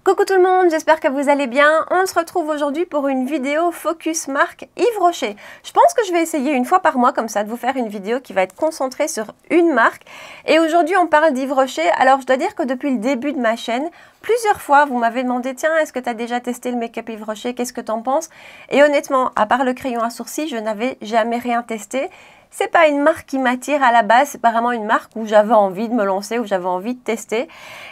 Coucou tout le monde, j'espère que vous allez bien. On se retrouve aujourd'hui pour une vidéo focus marque Yves Rocher. Je pense que je vais essayer une fois par mois comme ça de vous faire une vidéo qui va être concentrée sur une marque. Et aujourd'hui on parle d'Yves Rocher. Alors je dois dire que depuis le début de ma chaîne, plusieurs fois vous m'avez demandé tiens, est-ce que tu as déjà testé le make-up Yves Rocher, qu'est-ce que tu en penses? Et honnêtement, à part le crayon à sourcils, je n'avais jamais rien testé. C'est pas une marque qui m'attire à la base, c'est vraiment une marque où j'avais envie de me lancer, où j'avais envie de tester.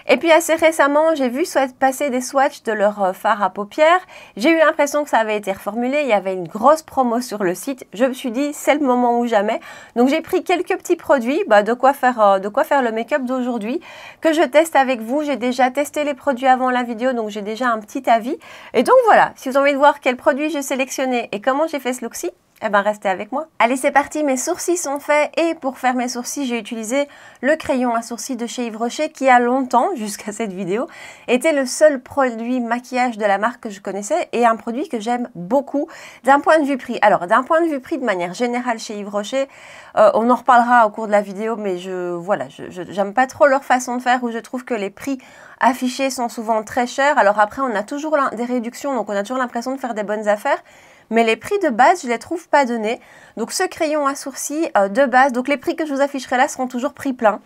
Et puis assez récemment, j'ai vu passer des swatchs de leur fard à paupières. J'ai eu l'impression que ça avait été reformulé, il y avait une grosse promo sur le site. Je me suis dit, c'est le moment ou jamais. Donc j'ai pris quelques petits produits, de quoi faire le make-up d'aujourd'hui, que je teste avec vous. J'ai déjà testé les produits avant la vidéo, donc j'ai déjà un petit avis. Et donc voilà, si vous avez envie de voir quels produits j'ai sélectionnés et comment j'ai fait ce look-ci, eh ben restez avec moi. Allez, c'est parti, mes sourcils sont faits et pour faire mes sourcils, j'ai utilisé le crayon à sourcils de chez Yves Rocher qui a longtemps, jusqu'à cette vidéo, était le seul produit maquillage de la marque que je connaissais et un produit que j'aime beaucoup d'un point de vue prix. Alors, d'un point de vue prix de manière générale chez Yves Rocher, on en reparlera au cours de la vidéo, mais j'aime pas trop leur façon de faire où je trouve que les prix affichés sont souvent très chers. Alors après, on a toujours des réductions, donc on a toujours l'impression de faire des bonnes affaires. Mais les prix de base, je ne les trouve pas donnés. Donc ce crayon à sourcils de base, donc les prix que je vous afficherai là seront toujours prix plein.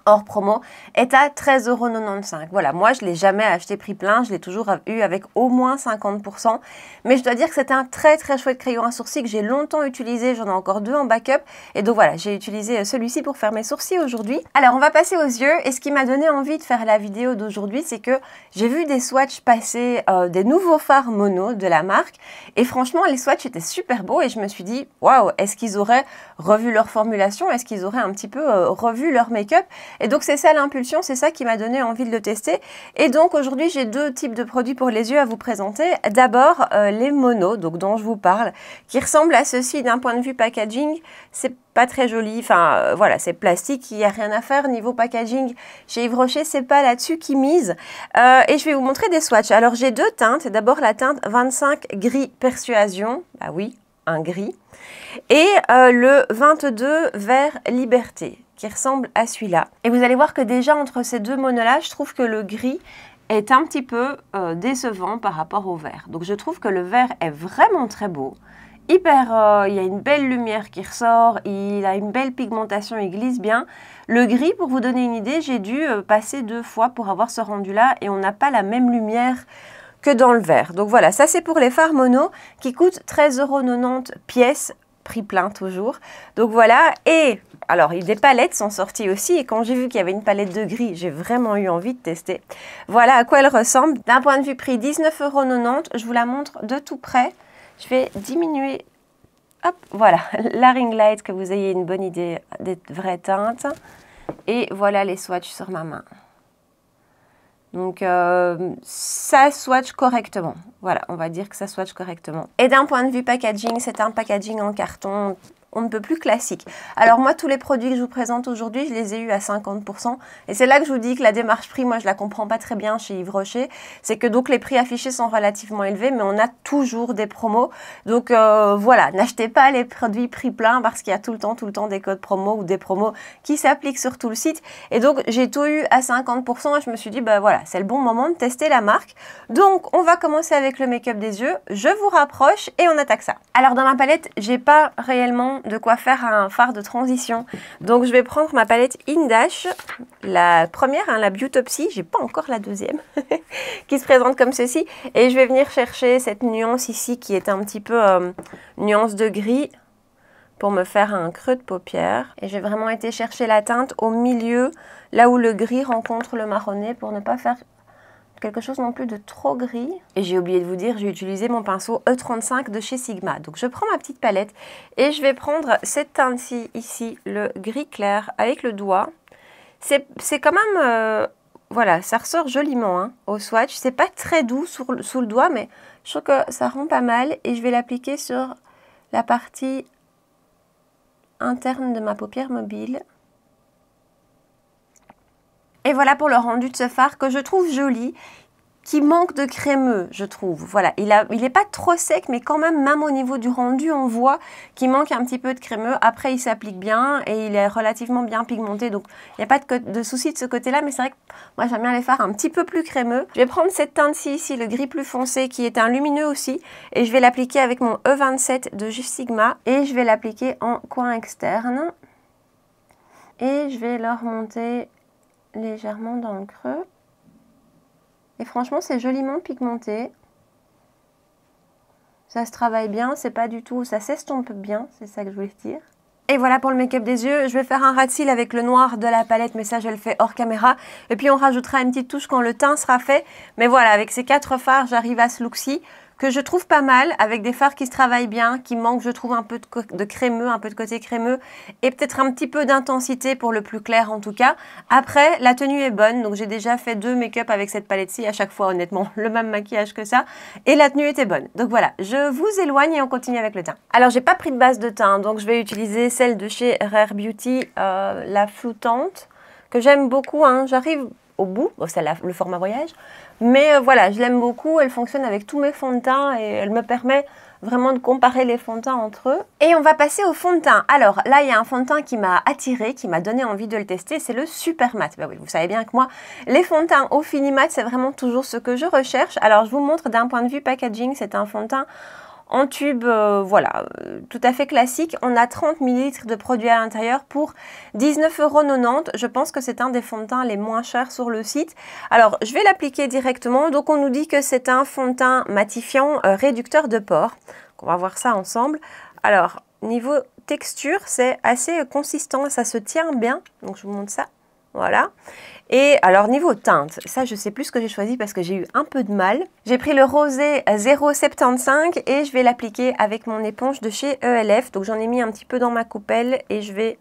Hors promo, est à 13,95 €. Voilà, moi je ne l'ai jamais acheté prix plein, je l'ai toujours eu avec au moins 50%. Mais je dois dire que c'est un très chouette crayon à sourcils que j'ai longtemps utilisé, j'en ai encore deux en backup. Et donc voilà, j'ai utilisé celui-ci pour faire mes sourcils aujourd'hui. Alors on va passer aux yeux, et ce qui m'a donné envie de faire la vidéo d'aujourd'hui, c'est que j'ai vu des swatchs passer, des nouveaux fards mono de la marque. Et franchement, les swatchs étaient super beaux et je me suis dit, waouh, est-ce qu'ils auraient revu leur formulation? Est-ce qu'ils auraient un petit peu revu leur make-up? Et donc c'est ça l'impulsion, c'est ça qui m'a donné envie de le tester. Et donc aujourd'hui j'ai deux types de produits pour les yeux à vous présenter. D'abord les monos, donc dont je vous parle, qui ressemblent à ceci d'un point de vue packaging. C'est pas très joli, enfin voilà, c'est plastique, il n'y a rien à faire niveau packaging. Chez Yves Rocher, c'est pas là-dessus qu'ils misent. Et je vais vous montrer des swatchs. Alors j'ai deux teintes, d'abord la teinte 25 gris persuasion, bah oui, un gris, et le 22 vert liberté, qui ressemble à celui-là. Et vous allez voir que déjà entre ces deux monos-là, je trouve que le gris est un petit peu décevant par rapport au vert. Donc je trouve que le vert est vraiment très beau. Il y a une belle lumière qui ressort, il a une belle pigmentation, il glisse bien. Le gris, pour vous donner une idée, j'ai dû passer 2 fois pour avoir ce rendu-là et on n'a pas la même lumière que dans le vert. Donc voilà, ça c'est pour les fards mono qui coûtent 13,90 € pièce, prix plein toujours. Donc voilà, et alors des palettes sont sorties aussi et quand j'ai vu qu'il y avait une palette de gris, j'ai vraiment eu envie de tester. Voilà à quoi elle ressemble. D'un point de vue prix, 19,90 €, je vous la montre de tout près. Je vais diminuer, hop, voilà, la ring light, que vous ayez une bonne idée des vraies teintes. Et voilà les swatchs sur ma main. Donc, ça swatch correctement. Voilà, on va dire que ça swatch correctement. Et d'un point de vue packaging, c'est un packaging en carton, on ne peut plus classique. Alors moi, tous les produits que je vous présente aujourd'hui, je les ai eus à 50%. Et c'est là que je vous dis que la démarche prix, moi, je la comprends pas très bien chez Yves Rocher. C'est que donc les prix affichés sont relativement élevés, mais on a toujours des promos. Donc voilà, n'achetez pas les produits prix plein parce qu'il y a tout le temps des codes promo ou des promos qui s'appliquent sur tout le site. Et donc j'ai tout eu à 50% et je me suis dit, bah voilà, c'est le bon moment de tester la marque. Donc on va commencer avec le make-up des yeux. Je vous rapproche et on attaque ça. Alors dans ma palette, j'ai pas réellement de quoi faire un fard de transition. Donc je vais prendre ma palette Indash, la première, la Beautopsy, j'ai pas encore la deuxième, qui se présente comme ceci. Et je vais venir chercher cette nuance ici qui est un petit peu nuance de gris pour me faire un creux de paupière. Et j'ai vraiment été chercher la teinte au milieu, là où le gris rencontre le marronné pour ne pas faire quelque chose non plus de trop gris. Et j'ai oublié de vous dire, j'ai utilisé mon pinceau E35 de chez Sigma. Donc je prends ma petite palette et je vais prendre cette teinte-ci, ici, le gris clair, avec le doigt. C'est quand même, voilà, ça ressort joliment hein, au swatch. C'est pas très doux sous le doigt, mais je trouve que ça rend pas mal. Et je vais l'appliquer sur la partie interne de ma paupière mobile. Et voilà pour le rendu de ce fard que je trouve joli. qui manque de crémeux, je trouve. Voilà, il n'est pas trop sec, mais quand même au niveau du rendu, on voit qu'il manque un petit peu de crémeux. Après, il s'applique bien et il est relativement bien pigmenté, donc il n'y a pas de souci de ce côté-là, mais c'est vrai que moi, j'aime bien les fards un petit peu plus crémeux. Je vais prendre cette teinte-ci, ici, le gris plus foncé, qui est un lumineux aussi, et je vais l'appliquer avec mon E27 de Juste Sigma, et je vais l'appliquer en coin externe. Et je vais le remonter légèrement dans le creux. Et franchement, c'est joliment pigmenté. Ça se travaille bien, c'est pas du tout... Ça s'estompe bien, c'est ça que je voulais dire. Et voilà pour le make-up des yeux. Je vais faire un ras de cils avec le noir de la palette, mais ça, je le fais hors caméra. Et puis, on rajoutera une petite touche quand le teint sera fait. Mais voilà, avec ces 4 fards, j'arrive à ce look-ci, que je trouve pas mal, avec des fards qui se travaillent bien, qui manquent, je trouve, un peu de crémeux, un peu de côté crémeux, et peut-être un petit peu d'intensité pour le plus clair en tout cas. Après, la tenue est bonne, donc j'ai déjà fait 2 make-up avec cette palette-ci, à chaque fois honnêtement, le même maquillage que ça, et la tenue était bonne. Donc voilà, je vous éloigne et on continue avec le teint. Alors, j'ai pas pris de base de teint, donc je vais utiliser celle de chez Rare Beauty, la floutante, que j'aime beaucoup, hein. J'arrive au bout, bon, c'est le format voyage, mais voilà, je l'aime beaucoup, elle fonctionne avec tous mes fonds de teint et elle me permet vraiment de comparer les fonds de teint entre eux. Et on va passer au fond de teint. Alors là, il y a un fond de teint qui m'a attiré, qui m'a donné envie de le tester, c'est le Super Matte. Ben oui, vous savez bien que moi, les fonds de teint au fini mat, c'est vraiment toujours ce que je recherche. Alors je vous montre d'un point de vue packaging, c'est un fond de teint en tube, voilà, tout à fait classique. On a 30 ml de produit à l'intérieur pour 19,90 €. Je pense que c'est un des fonds de teint les moins chers sur le site. Alors, je vais l'appliquer directement. Donc, on nous dit que c'est un fond de teint matifiant réducteur de pores. On va voir ça ensemble. Alors, niveau texture, c'est assez consistant. Ça se tient bien. Donc, je vous montre ça. Voilà. Et alors niveau teinte, ça je sais plus ce que j'ai choisi parce que j'ai eu un peu de mal. J'ai pris le rosé 0,75 et je vais l'appliquer avec mon éponge de chez ELF. Donc j'en ai mis un petit peu dans ma coupelle et je vais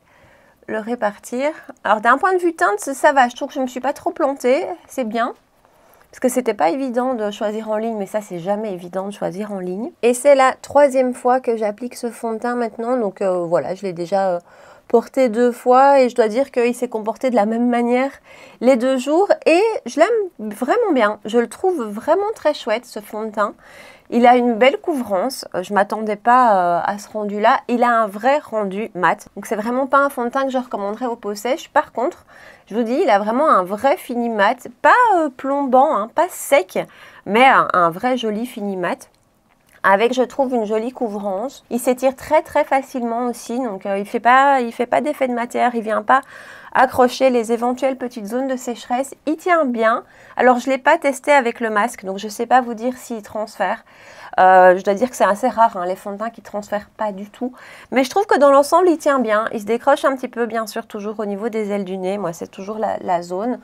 le répartir. Alors d'un point de vue teinte, ça va. Je trouve que je ne me suis pas trop plantée. C'est bien. Parce que c'était pas évident de choisir en ligne, mais ça c'est jamais évident de choisir en ligne. Et c'est la 3e fois que j'applique ce fond de teint maintenant. Donc voilà, je l'ai déjà... porté 2 fois et je dois dire qu'il s'est comporté de la même manière les 2 jours et je l'aime vraiment bien. Je le trouve vraiment très chouette ce fond de teint. Il a une belle couvrance, je ne m'attendais pas à ce rendu là. Il a un vrai rendu mat, donc c'est vraiment pas un fond de teint que je recommanderais aux peaux sèches. Par contre, je vous dis, il a vraiment un vrai fini mat, pas plombant, hein, pas sec, mais un vrai joli fini mat. Avec, je trouve, une jolie couvrance. Il s'étire très très facilement aussi, donc il fait pas d'effet de matière, il vient pas accrocher les éventuelles petites zones de sécheresse. Il tient bien. Alors, je ne l'ai pas testé avec le masque, donc je ne sais pas vous dire s'il transfère. Je dois dire que c'est assez rare, hein, les fonds de teint qui ne transfèrent pas du tout. Mais je trouve que dans l'ensemble, il tient bien. Il se décroche un petit peu, bien sûr, toujours au niveau des ailes du nez. Moi, c'est toujours la zone.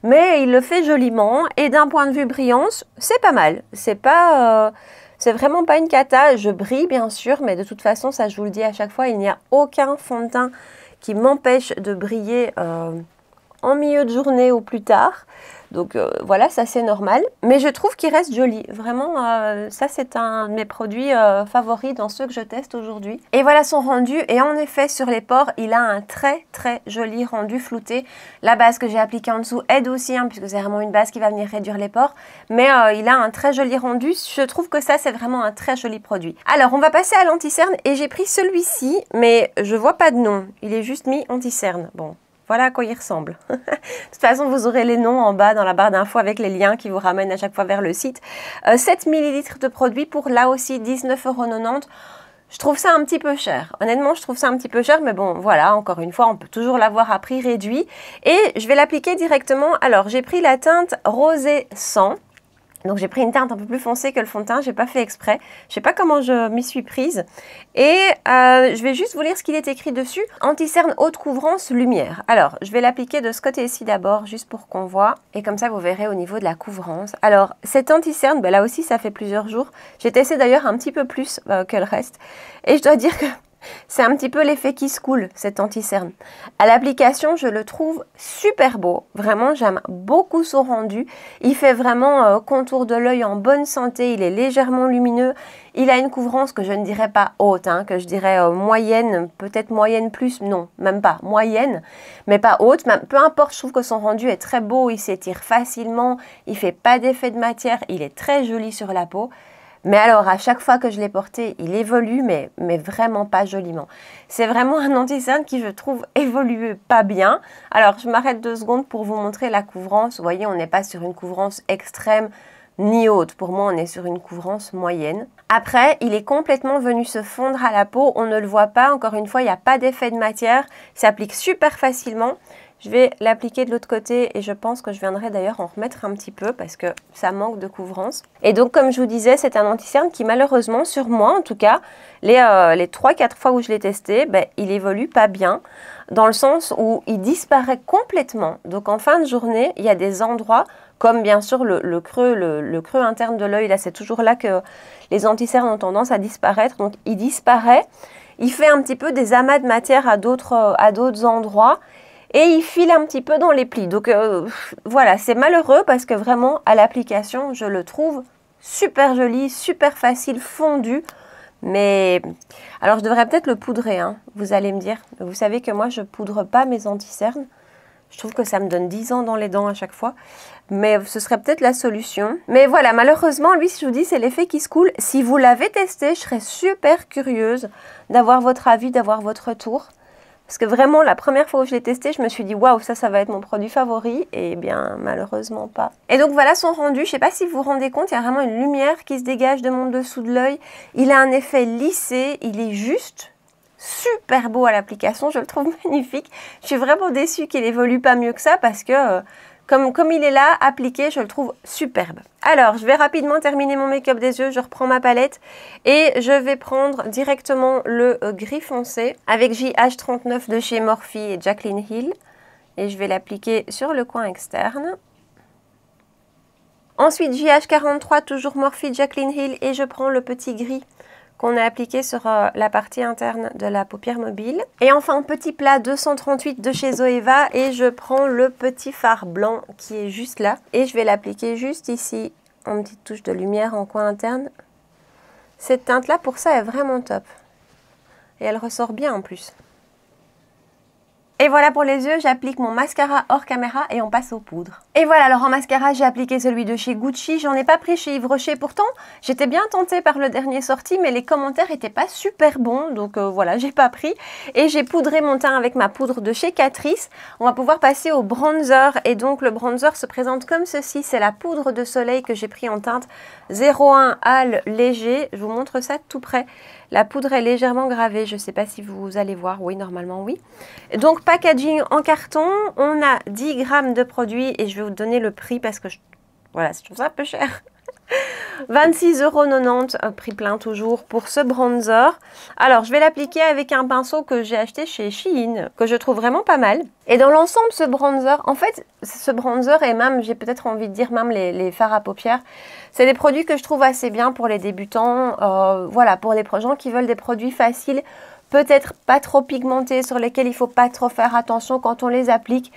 Mais il le fait joliment. Et d'un point de vue brillance, c'est pas mal. C'est pas... c'est vraiment pas une cata, je brille bien sûr, mais de toute façon, ça je vous le dis à chaque fois, il n'y a aucun fond de teint qui m'empêche de briller en milieu de journée ou plus tard. Donc voilà, ça c'est normal. Mais je trouve qu'il reste joli. Vraiment, ça c'est un de mes produits favoris dans ceux que je teste aujourd'hui. Et voilà son rendu. Et en effet, sur les pores, il a un très très joli rendu flouté. La base que j'ai appliquée en dessous aide aussi, hein, puisque c'est vraiment une base qui va venir réduire les pores. Mais il a un très joli rendu. Je trouve que ça c'est vraiment un très joli produit. Alors, on va passer à l'anti-cerne. Et j'ai pris celui-ci, mais je vois pas de nom. Il est juste mis anti-cerne. Bon. Voilà à quoi il ressemble. De toute façon, vous aurez les noms en bas dans la barre d'infos avec les liens qui vous ramènent à chaque fois vers le site. 7 ml de produit pour là aussi 19,90 €. Je trouve ça un petit peu cher. Honnêtement, je trouve ça un petit peu cher, mais bon, voilà, encore une fois, on peut toujours l'avoir à prix réduit. Et je vais l'appliquer directement. Alors, j'ai pris la teinte Rosé 100. Donc j'ai pris une teinte un peu plus foncée que le fond de teint, j'ai pas fait exprès. Je sais pas comment je m'y suis prise. Et je vais juste vous lire ce qu'il est écrit dessus. Anti-cerne haute couvrance lumière. Alors je vais l'appliquer de ce côté-ci d'abord, juste pour qu'on voit. Et comme ça vous verrez au niveau de la couvrance. Alors cet anti-cerne, ben là aussi ça fait plusieurs jours. J'ai testé d'ailleurs un petit peu plus que le reste. Et je dois dire que C'est un petit peu l'effet qui se coule, cet anti-cerne. À l'application, je le trouve super beau. Vraiment, j'aime beaucoup son rendu. Il fait vraiment contour de l'œil en bonne santé. Il est légèrement lumineux. Il a une couvrance que je ne dirais pas haute, hein, que je dirais moyenne, peut-être moyenne plus, non, même pas, moyenne, mais pas haute. Même, peu importe, je trouve que son rendu est très beau. Il s'étire facilement. Il fait pas d'effet de matière. Il est très joli sur la peau. Mais alors, à chaque fois que je l'ai porté, il évolue, mais vraiment pas joliment. C'est vraiment un anti-cerne qui, je trouve, évolue pas bien. Alors, je m'arrête 2 secondes pour vous montrer la couvrance. Vous voyez, on n'est pas sur une couvrance extrême ni haute. Pour moi, on est sur une couvrance moyenne. Après, il est complètement venu se fondre à la peau. On ne le voit pas. Encore une fois, il n'y a pas d'effet de matière. Il s'applique super facilement. Je vais l'appliquer de l'autre côté et je pense que je viendrai d'ailleurs en remettre un petit peu parce que ça manque de couvrance. Et donc, comme je vous disais, c'est un anti-cerne qui malheureusement, sur moi en tout cas, les 3-4 fois où je l'ai testé, il évolue pas bien dans le sens où il disparaît complètement. Donc, en fin de journée, il y a des endroits comme bien sûr le creux interne de l'œil. Là, c'est toujours là que les anti-cernes ont tendance à disparaître. Donc, il disparaît. Il fait un petit peu des amas de matière à d'autres endroits. Et il file un petit peu dans les plis. Donc voilà, c'est malheureux parce que vraiment, à l'application, je le trouve super joli, super facile, fondu. Mais alors, je devrais peut-être le poudrer, hein, vous allez me dire. Vous savez que moi, je ne poudre pas mes anti-cernes. Je trouve que ça me donne 10 ans dans les dents à chaque fois. Mais ce serait peut-être la solution. Mais voilà, malheureusement, lui, je vous dis, c'est l'effet qui se coule. Si vous l'avez testé, je serais super curieuse d'avoir votre avis, d'avoir votre retour. Parce que vraiment, la première fois où je l'ai testé, je me suis dit, waouh, ça va être mon produit favori. Et bien, malheureusement pas. Et donc, voilà son rendu. Je ne sais pas si vous vous rendez compte, il y a vraiment une lumière qui se dégage de mon dessous de l'œil. Il a un effet lissé. Il est juste super beau à l'application. Je le trouve magnifique. Je suis vraiment déçue qu'il évolue pas mieux que ça parce que... Comme il est là, appliqué, je le trouve superbe. Alors, je vais rapidement terminer mon make-up des yeux. Je reprends ma palette et je vais prendre directement le gris foncé avec JH39 de chez Morphe et Jaclyn Hill. Et je vais l'appliquer sur le coin externe. Ensuite, JH43, toujours Morphe Jaclyn Hill. Et je prends le petit gris qu'on a appliqué sur la partie interne de la paupière mobile. Et enfin, petit plat 238 de chez Zoeva et je prends le petit fard blanc qui est juste là. Et je vais l'appliquer juste ici, en petite touche de lumière en coin interne. Cette teinte-là, pour ça, est vraiment top. Et elle ressort bien en plus. Et voilà pour les yeux, j'applique mon mascara hors caméra et on passe aux poudres. Et voilà, alors en mascara, j'ai appliqué celui de chez Gucci. J'en ai pas pris chez Yves Rocher. Pourtant, j'étais bien tentée par le dernier sorti, mais les commentaires n'étaient pas super bons. Donc voilà, j'ai pas pris. Et j'ai poudré mon teint avec ma poudre de chez Catrice. On va pouvoir passer au bronzer. Et donc le bronzer se présente comme ceci. C'est la poudre de soleil que j'ai pris en teinte 01 Hale léger. Je vous montre ça tout près. La poudre est légèrement gravée, je ne sais pas si vous allez voir, oui, normalement oui. Donc packaging en carton, on a 10 grammes de produit et je vais vous donner le prix parce que voilà, je trouve ça un peu cher. 26,90 €, prix plein toujours pour ce bronzer. Alors, je vais l'appliquer avec un pinceau que j'ai acheté chez Shein, que je trouve vraiment pas mal. Et dans l'ensemble, ce bronzer, en fait, ce bronzer et même, j'ai peut-être envie de dire même les fards à paupières, c'est des produits que je trouve assez bien pour les débutants. Voilà, pour les gens qui veulent des produits faciles, peut-être pas trop pigmentés, sur lesquels il ne faut pas trop faire attention quand on les applique.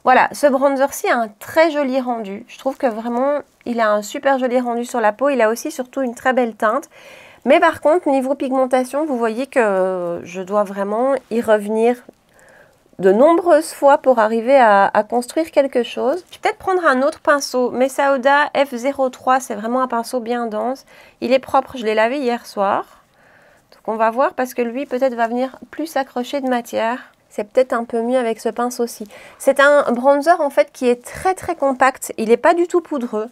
Voilà, ce bronzer-ci a un très joli rendu. Je trouve que vraiment, il a un super joli rendu sur la peau. Il a aussi surtout une très belle teinte. Mais par contre, niveau pigmentation, vous voyez que je dois vraiment y revenir de nombreuses fois pour arriver à construire quelque chose. Je vais peut-être prendre un autre pinceau. Messauda F03, c'est vraiment un pinceau bien dense. Il est propre, je l'ai lavé hier soir. Donc on va voir parce que lui peut-être va venir plus s'accrocher de matière. C'est peut-être un peu mieux avec ce pinceau-ci. C'est un bronzer en fait qui est très très compact. Il n'est pas du tout poudreux.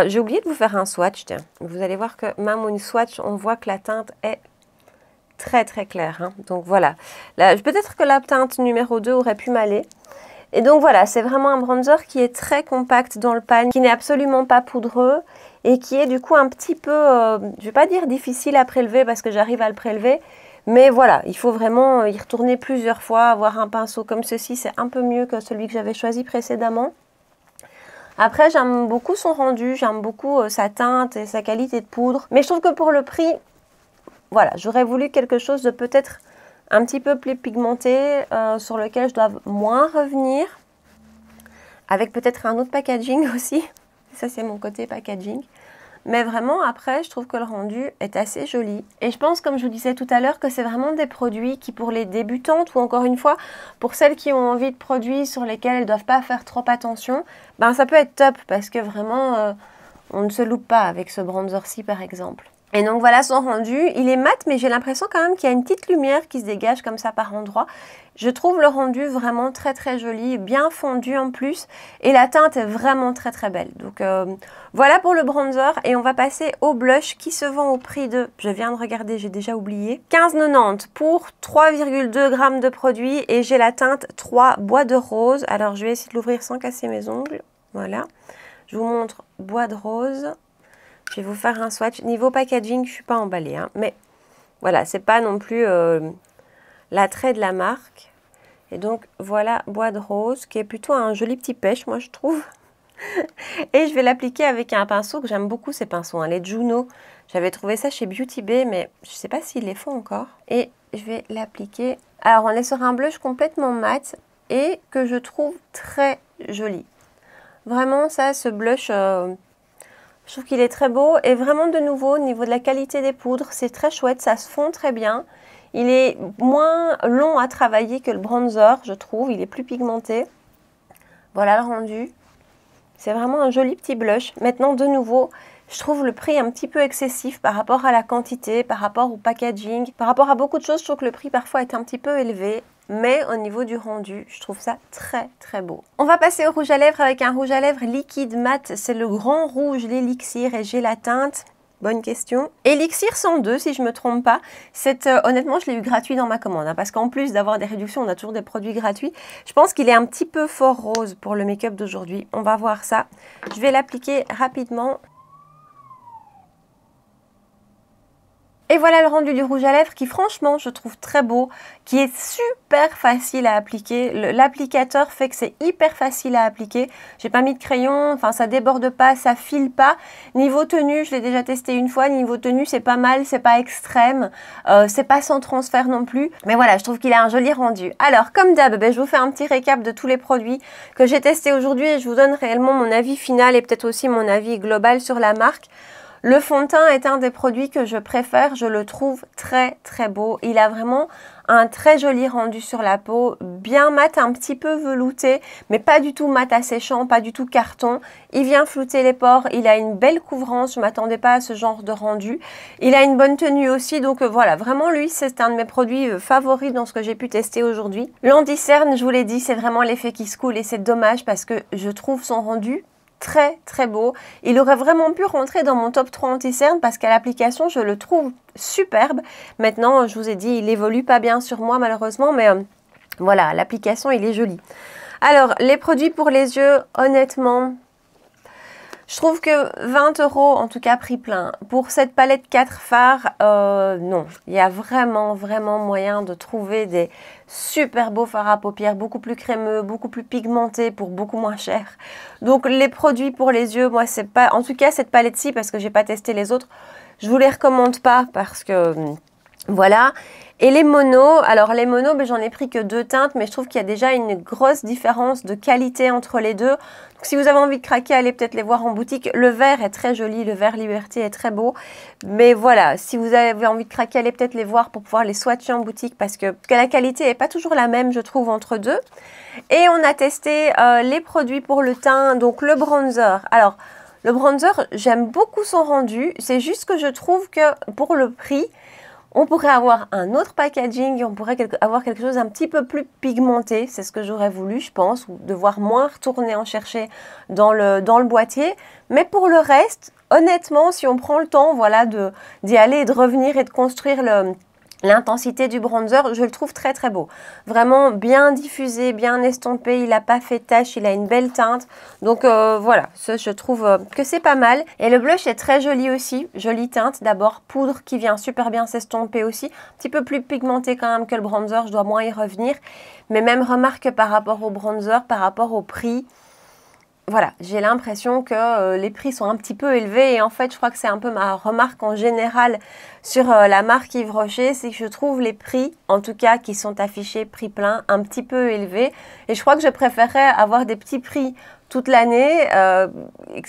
J'ai oublié de vous faire un swatch. Tiens. Vous allez voir que même une swatch, on voit que la teinte est très très claire. Hein. Donc voilà. Peut-être que la teinte numéro 2 aurait pu m'aller. Et donc voilà, c'est vraiment un bronzer qui est très compact dans le pan, qui n'est absolument pas poudreux et qui est du coup un petit peu, je ne vais pas dire difficile à prélever parce que j'arrive à le prélever. Mais voilà, il faut vraiment y retourner plusieurs fois, avoir un pinceau comme ceci, c'est un peu mieux que celui que j'avais choisi précédemment. Après, j'aime beaucoup son rendu, j'aime beaucoup sa teinte et sa qualité de poudre. Mais je trouve que pour le prix, voilà, j'aurais voulu quelque chose de peut-être un petit peu plus pigmenté, sur lequel je dois moins revenir. Avec peut-être un autre packaging aussi. Ça, c'est mon côté packaging. Mais vraiment, après, je trouve que le rendu est assez joli. Et je pense, comme je vous disais tout à l'heure, que c'est vraiment des produits qui, pour les débutantes, ou encore une fois, pour celles qui ont envie de produits sur lesquels elles ne doivent pas faire trop attention, ben ça peut être top, parce que vraiment, on ne se loupe pas avec ce bronzer-ci, par exemple. Et donc voilà son rendu, il est mat, mais j'ai l'impression quand même qu'il y a une petite lumière qui se dégage comme ça par endroits. Je trouve le rendu vraiment très très joli, bien fondu en plus, et la teinte est vraiment très très belle. Donc voilà pour le bronzer, et on va passer au blush qui se vend au prix de, je viens de regarder, j'ai déjà oublié, 15,90 pour 3,2 g de produit, et j'ai la teinte 3 bois de rose. Alors je vais essayer de l'ouvrir sans casser mes ongles, voilà. Je vous montre bois de rose. Je vais vous faire un swatch. Niveau packaging, je ne suis pas emballée, hein, mais voilà, c'est pas non plus l'attrait de la marque. Et donc, voilà, bois de rose, qui est plutôt un joli petit pêche, moi, je trouve. Et je vais l'appliquer avec un pinceau que j'aime beaucoup, ces pinceaux, hein, les Juno. J'avais trouvé ça chez Beauty Bay, mais je ne sais pas s'ils les font encore. Et je vais l'appliquer. Alors, on est sur un blush complètement mat et que je trouve très joli. Vraiment, ça, ce blush... je trouve qu'il est très beau et vraiment de nouveau au niveau de la qualité des poudres, c'est très chouette, ça se fond très bien. Il est moins long à travailler que le bronzer, je trouve, il est plus pigmenté. Voilà le rendu. C'est vraiment un joli petit blush. Maintenant de nouveau, je trouve le prix un petit peu excessif par rapport à la quantité, par rapport au packaging, par rapport à beaucoup de choses. Je trouve que le prix parfois est un petit peu élevé. Mais au niveau du rendu, je trouve ça très très beau. On va passer au rouge à lèvres avec un rouge à lèvres liquide mat. C'est le grand rouge, l'élixir, et j'ai la teinte. Bonne question. Elixir 102 si je ne me trompe pas. Honnêtement, je l'ai eu gratuit dans ma commande. Hein, parce qu'en plus d'avoir des réductions, on a toujours des produits gratuits. Je pense qu'il est un petit peu fort rose pour le make-up d'aujourd'hui. On va voir ça. Je vais l'appliquer rapidement. Et voilà le rendu du rouge à lèvres qui franchement je trouve très beau, qui est super facile à appliquer. L'applicateur fait que c'est hyper facile à appliquer. J'ai pas mis de crayon, enfin ça déborde pas, ça file pas. Niveau tenue, je l'ai déjà testé une fois, niveau tenue c'est pas mal, c'est pas extrême, c'est pas sans transfert non plus. Mais voilà, je trouve qu'il a un joli rendu. Alors comme d'hab, je vous fais un petit récap de tous les produits que j'ai testés aujourd'hui et je vous donne réellement mon avis final et peut-être aussi mon avis global sur la marque. Le fond de teint est un des produits que je préfère, je le trouve très très beau. Il a vraiment un très joli rendu sur la peau, bien mat, un petit peu velouté, mais pas du tout mat asséchant, pas du tout carton. Il vient flouter les pores, il a une belle couvrance, je ne m'attendais pas à ce genre de rendu. Il a une bonne tenue aussi, donc voilà, vraiment lui c'est un de mes produits favoris dans ce que j'ai pu tester aujourd'hui. L'anti-cerne, je vous l'ai dit, c'est vraiment l'effet qui se coule et c'est dommage parce que je trouve son rendu très très beau. Il aurait vraiment pu rentrer dans mon top 3 anti-cerne parce qu'à l'application je le trouve superbe. Maintenant je vous ai dit il évolue pas bien sur moi malheureusement, mais voilà, l'application il est joli. Alors les produits pour les yeux, honnêtement je trouve que 20 €, en tout cas prix plein, pour cette palette 4 fards, non. Il y a vraiment moyen de trouver des super beaux fards à paupières, beaucoup plus crémeux, beaucoup plus pigmentés pour beaucoup moins cher. Donc les produits pour les yeux, moi c'est pas, en tout cas cette palette-ci, parce que j'ai pas testé les autres, je vous les recommande pas parce que voilà. Et les monos, alors les monos, j'en ai pris que 2 teintes, mais je trouve qu'il y a déjà une grosse différence de qualité entre les deux. Donc si vous avez envie de craquer, allez peut-être les voir en boutique. Le vert est très joli, le vert Liberty est très beau. Mais voilà, si vous avez envie de craquer, allez peut-être les voir pour pouvoir les swatcher en boutique parce que la qualité n'est pas toujours la même, je trouve, entre deux. Et on a testé les produits pour le teint, donc le bronzer. Alors, le bronzer, j'aime beaucoup son rendu. C'est juste que je trouve que pour le prix, on pourrait avoir un autre packaging, on pourrait avoir quelque chose un petit peu plus pigmenté. C'est ce que j'aurais voulu, je pense, ou devoir moins retourner en chercher dans le boîtier. Mais pour le reste, honnêtement, si on prend le temps voilà, d'y aller et de revenir et de construire l'intensité du bronzer, je le trouve très très beau. Vraiment bien diffusé, bien estompé, il n'a pas fait tache, il a une belle teinte. Donc voilà, je trouve que c'est pas mal. Et le blush est très joli aussi, jolie teinte. D'abord poudre qui vient super bien s'estomper aussi. Un petit peu plus pigmenté quand même que le bronzer, je dois moins y revenir. Mais même remarque par rapport au bronzer, par rapport au prix, voilà, j'ai l'impression que les prix sont un petit peu élevés et en fait je crois que c'est un peu ma remarque en général sur la marque Yves Rocher, c'est que je trouve les prix, en tout cas qui sont affichés prix plein, un petit peu élevés et je crois que je préférerais avoir des petits prix toute l'année,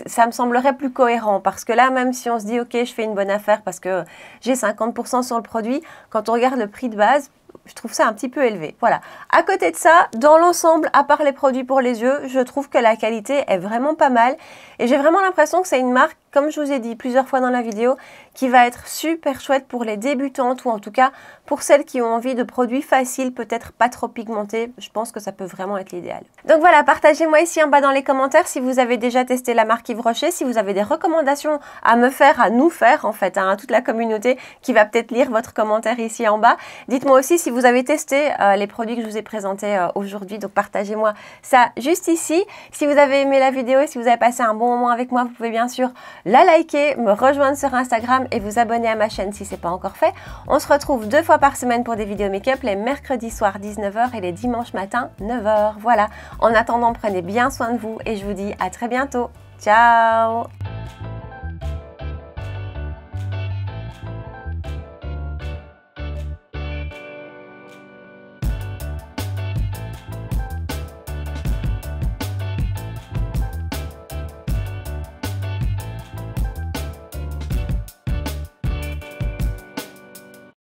ça me semblerait plus cohérent parce que là même si on se dit ok je fais une bonne affaire parce que j'ai 50% sur le produit, quand on regarde le prix de base, je trouve ça un petit peu élevé. Voilà. À côté de ça, dans l'ensemble, à part les produits pour les yeux, je trouve que la qualité est vraiment pas mal. Et j'ai vraiment l'impression que c'est une marque, comme je vous ai dit plusieurs fois dans la vidéo, qui va être super chouette pour les débutantes ou en tout cas pour celles qui ont envie de produits faciles, peut-être pas trop pigmentés. Je pense que ça peut vraiment être l'idéal. Donc voilà, partagez-moi ici en bas dans les commentaires si vous avez déjà testé la marque Yves Rocher, si vous avez des recommandations à me faire, à nous faire en fait, à toute la communauté qui va peut-être lire votre commentaire ici en bas. Dites-moi aussi si vous avez testé les produits que je vous ai présentés aujourd'hui, donc partagez-moi ça juste ici. Si vous avez aimé la vidéo et si vous avez passé un bon moment avec moi, vous pouvez bien sûr la liker, me rejoindre sur Instagram et vous abonner à ma chaîne si ce n'est pas encore fait. On se retrouve 2 fois par semaine pour des vidéos make-up, les mercredis soirs 19 h et les dimanches matin 9 h. Voilà, en attendant, prenez bien soin de vous et je vous dis à très bientôt. Ciao!